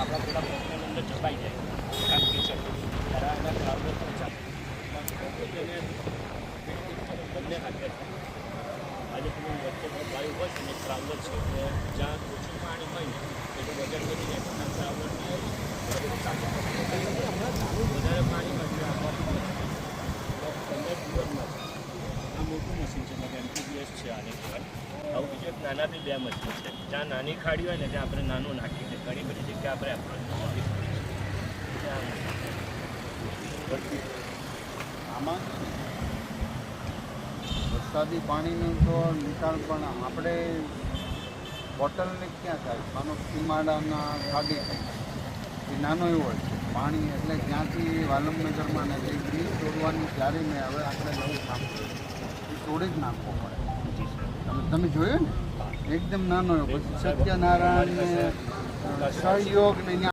આપણા પેલા પગની અંદર ચપાઈ જાય કારણ કે છે ત્યારે એના ટ્રાવેલર પણ ચાલે તેને બંને હાથે આજે તમે વચ્ચે વાયુ હોય અને ટ્રાવેલર છે એટલે જ્યાં ઓછું પાણી હોય ને એટલું વજન વધી જાય પણ ટ્રાવેલરની વધારે પાણી હોય એટલે આપવાનું 15 દિવસમાં આ મોટું મશીન છે મતલબ MTBS છે આને કહેવાય આવું બીજું એક નાનાથી 2 મશીન છે જ્યાં નાની ખાડી હોય ને ત્યાં આપણે નાનું નાખીએ છીએ ઘણી બધી જગ્યાએ આપણે આમાં વરસાદી પાણીનો તો નિકાલ પણ આપણે બોટલને ક્યાં થાય માનો સીમાડાના ખાડી એ નાનો એવો છે પાણી એટલે જ્યાંથી વાલમનગરમાં ને જે બ્રિજ તોડવાની ત્યારે મેં હવે આપણે નવું કામ કર્યું એ તોડી જ નાખવો પડે તમે જોયું ને એકદમ નાનો એવો પછી સત્યનારાયણ ને સહયોગ ને